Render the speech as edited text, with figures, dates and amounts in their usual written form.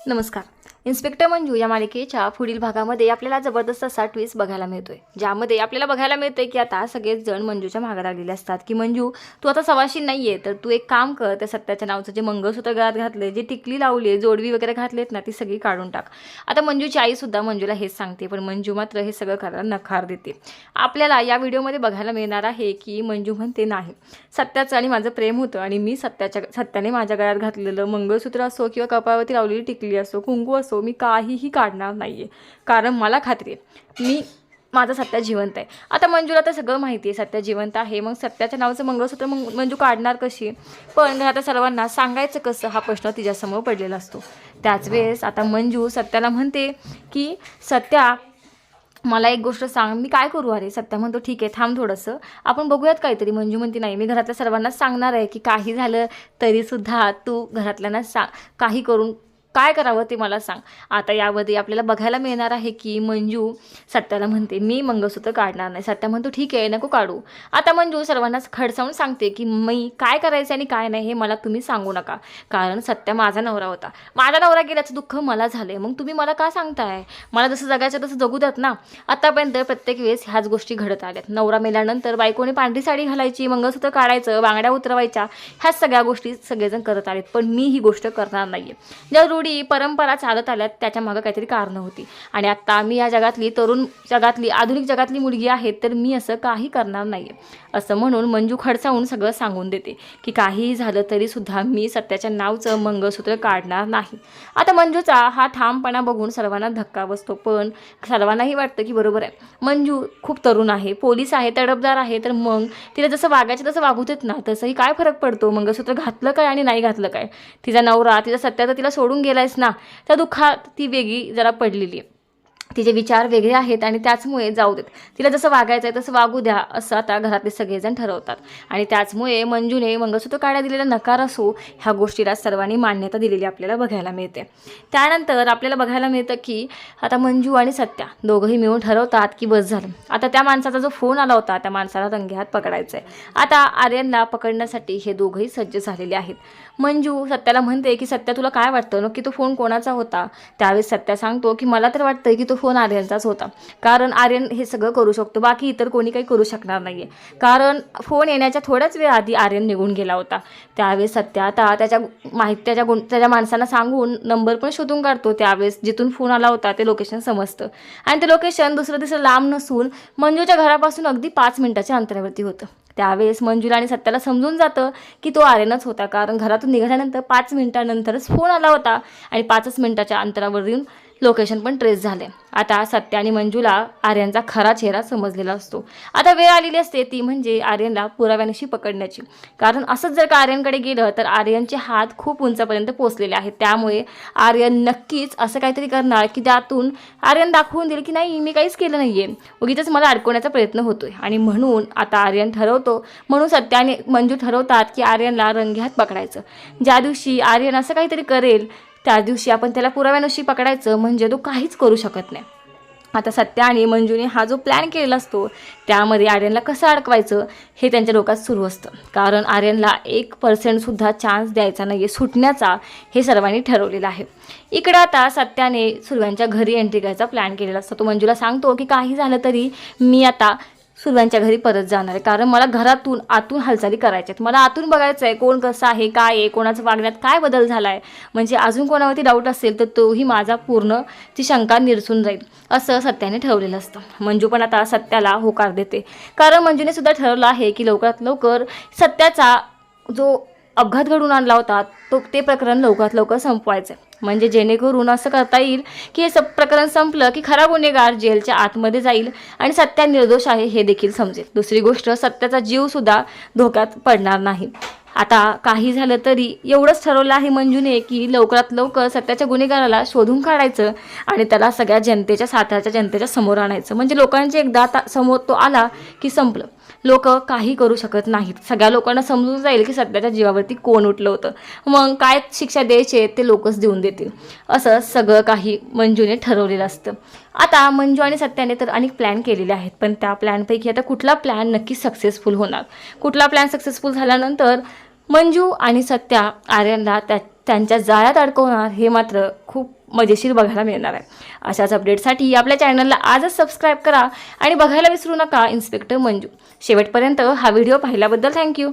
नमस्कार. इन्स्पेक्टर मंजू या मालिकेच्या पुढील भागामध्ये आपल्याला जबरदस्त असा ट्विस्ट बघायला मिळतोय, ज्यामध्ये आपल्याला बघायला मिळतंय की आता सगळेच जण मंजूच्या मागे लागलेले असतात की मंजू तू आता सवाशी नाही आहे, तर तू एक काम कर, त्या सत्याच्या नावाचं जे मंगळसूत्र गळ्यात घातले, जे टिकली लावली आहे, जोडवी वगैरे घातलेत ना, ती सगळी काढून टाक. आता मंजूची आईसुद्धा मंजूला हेच सांगते, पण मंजू मात्र हे सगळं करायला नकार देते. आपल्याला या व्हिडिओमध्ये बघायला मिळणार आहे की मंजू म्हणते नाही, सत्याचं आणि माझं प्रेम होतं आणि मी सत्याने माझ्या गळ्यात घातलेलं मंगळसूत्र असो किंवा कपाळावरती लावलेली टिकली असो, कुंकू असो, मी काहीही काढणार नाही आहे. कारण मला खात्री आहे माझा सत्या जिवंत आहे. आता मंजूला तर सगळं माहिती आहे, सत्या जिवंत आहे. मग सत्याच्या नावाचं मंगळसूत्र मंजू काढणार कशी, पण आता सर्वांना सांगायचं कसं, हा प्रश्न तिच्यासमोर पडलेला असतो. त्याच वेळेस आता मंजू सत्याला म्हणते की सत्या, मला एक गोष्ट सांग, मी काय करू. अरे सत्या म्हणतो ठीक आहे, थांब थोडंसं, आपण बघूयात काहीतरी. मंजू म्हणते नाही, मी घरातल्या सर्वांना सांगणार आहे की काही झालं तरीसुद्धा तू घरातल्यांना काही करून काय करावं ते मला सांग. आता यामध्ये आपल्याला बघायला मिळणार आहे की मंजू सत्याला म्हणते मी मंगळसूत्र काढणार नाही. सत्या म्हणतो ठीक आहे, नको काढू. आता मंजू सर्वांना खडसावून सांगते की मी काय करायचं आणि काय नाही हे मला तुम्ही सांगू नका, कारण सत्या माझा नवरा होता, माझा नवरा गेल्याचं दुःख मला झालं, मग तुम्ही मला का सांगताय. मला जसं जगायचं तसं जगू द्यात ना. आतापर्यंत प्रत्येक वेळेस ह्याच गोष्टी घडत आल्यात. नवरा मेल्यानंतर बायकोने पांढरी साडी घालायची, मंगळसूत्र काढायचं, बांगड्या उतरवायच्या, ह्याच सगळ्या गोष्टी सगळेजण करत आलेत, पण मी ही गोष्ट करणार नाही आहे. ज्या परंपरा चालत आल्यात त्याच्या मागे काहीतरी कारणं होती, आणि आता मी या जगातली आधुनिक जगातली मुलगी आहे, तर मी असं काही करणार नाही आहे. असं म्हणून मंजू खडसावून सगळं सांगून देते की काहीही झालं तरीसुद्धा मी सत्याच्या नावचं मंगळसूत्र काढणार नाही. आता मंजूचा हा ठामपणा बघून सर्वांना धक्का बसतो, पण सर्वांनाही वाटतं की बरोबर आहे, मंजू खूप तरुण आहे, पोलीस आहे, तडफदार आहे, तर मग तिला जसं वागायचं तसं वागू देत ना. तसंही काय फरक पडतो, मंगळसूत्र घातलं काय आणि नाही घातलं काय. तिचा नवरा, तिचा सत्या तर तिला सोडून गेलायच ना, त्या दुःखात ती वेगळी जरा पडलेली आहे, तिचे विचार वेगळे आहेत आणि त्याचमुळे जाऊ देत, तिला जसं वागायचं आहे तसं वागू द्या, असं आता घरातले सगळेजण ठरवतात. आणि त्याचमुळे मंजूने मंगळसूत्र काढायला दिलेला नकार असो, ह्या गोष्टीला सर्वांनी मान्यता दिलेली आपल्याला बघायला मिळते. त्यानंतर आपल्याला बघायला मिळतं की आता मंजू आणि सत्या दोघंही मिळून ठरवतात की बस झालं, आता त्या माणसाचा जो फोन आला होता त्या माणसाला रंगेहात पकडायचं आहे. आता आर्यनला पकडण्यासाठी हे दोघंही सज्ज झालेले आहेत. मंजू सत्याला म्हणते की सत्या, तुला काय वाटतं नक्की तो फोन कोणाचा होता. त्यावेळेस सत्या सांगतो की मला तर वाटतं की तो फोन आर्यनचाच होता, कारण आर्यन हे सगळं करू शकतो, बाकी इतर कोणी काही करू शकणार नाही आहे. कारण फोन येण्याच्या थोड्याच वेळ आधी आर्यन निघून गेला होता. त्यावेळेस सत्या आता त्याच्या माणसांना सांगून नंबर पण शोधून काढतो. त्यावेळेस जिथून फोन आला होता ते लोकेशन समजतं, आणि ते लोकेशन दुसरं तिसरं लांब नसून मंजूच्या घरापासून अगदी 5 मिनिटाच्या अंतरावरती होतं. त्यावेळेस मंजूला आणि सत्याला समजून जातं की तो आर्यनच होता, कारण घरातून निघाल्यानंतर 5 मिनिटानंतरच फोन आला होता आणि 5 मिनिटाच्या अंतरावर येऊन लोकेशन पण ट्रेस झाले. आता सत्या आणि मंजूला आर्यनचा खरा चेहरा समजलेला असतो. आता वेळ आलेली असते ती म्हणजे आर्यनला पुराव्यानिशी पकडण्याची, कारण असंच जर का आर्यनकडे गेलं तर आर्यनचे हात खूप उंचापर्यंत पोचलेले आहेत. त्यामुळे आर्यन नक्कीच असं काहीतरी करणार की त्यातून आर्यन दाखवून देईल की नाही, मी काहीच केलं नाही आहे, उगीचच मला अडकवण्याचा प्रयत्न होतोय. आणि म्हणून आता आर्यन म्हणून सत्या आणि मंजू ठरवतात की आर्यनला रंगेहात पकडायचं. ज्या दिवशी आर्यन असं काहीतरी करेल त्या दिवशी आपण त्याला पुराव्यानुशी पकडायचं, म्हणजे तो काहीच करू शकत नाही. आता सत्या आणि मंजूने हा जो प्लॅन केलेला असतो त्यामध्ये आर्यनला कसं अडकवायचं हे त्यांच्या डोक्यात सुरू असतं, कारण आर्यनला 1% चान्स द्यायचा नाही आहे सुटण्याचा, हे सर्वांनी ठरवलेलं आहे. इकडं आता सत्याने सुर्व्यांच्या घरी एंट्री करायचा प्लॅन केलेला असतो. तो मंजूला सांगतो की काही झालं तरी मी आता सुर्व्यांच्या घरी परत जाणार आहे, कारण मला घरातून आतून हालचाली करायच्या आहेत, मला आतून बघायचं आहे कोण कसं आहे, काय आहे, कोणाचं वागण्यात काय बदल झाला आहे, म्हणजे अजून कोणावरती डाऊट असेल तर तोही माझा पूर्ण ती शंका निरसून जाईल, असं सत्याने ठरवलेलं असतं. मंजू पण आता सत्याला होकार देते, कारण मंजूने सुद्धा ठरवलं आहे की लवकरात लवकर सत्याचा जो अपघात घडून आणला होता ते प्रकरण लवकरात लवकर संपवायचं, म्हणजे जेणेकरून असं करता येईल की हे प्रकरण संपलं की खरा गुन्हेगार जेलच्या आतमध्ये जाईल आणि सत्या निर्दोष आहे हे देखील समजेल. दुसरी गोष्ट, सत्याचा जीवसुद्धा धोक्यात पडणार नाही. आता काही झालं तरी एवढंच ठरवलं आहे मंजूने की लवकरात लवकर सत्याच्या गुन्हेगाराला शोधून काढायचं आणि त्याला सगळ्या साताऱ्याच्या जनतेच्या समोर आणायचं, म्हणजे लोकांचे एकदा समोर तो आला की संपलं, लोक काही करू शकत नाहीत. सगळ्या लोकांना समजून जाईल की सत्याच्या जीवावरती कोण उठलं होतं, मग काय शिक्षा द्यायची ते लोकच देऊन देतील, असं सगळं काही मंजूने ठरवलेलं असतं. आता मंजू आणि सत्याने तर अनेक प्लॅन केलेले आहेत, पण त्या प्लॅनपैकी आता कुठला प्लॅन नक्की सक्सेसफुल होणार, कुठला प्लॅन सक्सेसफुल झाल्यानंतर मंजू आणि सत्या आर्यनला त्यांच्या जाळ्यात अडकवणार हे मात्र खूप मजेशीर बघायला मिळणार आहे. अशाच अपडेटसाठी आपल्या चॅनलला आजच सबस्क्राईब करा आणि बघायला विसरू नका इन्स्पेक्टर मंजू. शेवटपर्यंत हा व्हिडिओ पाहिल्याबद्दल थँक्यू.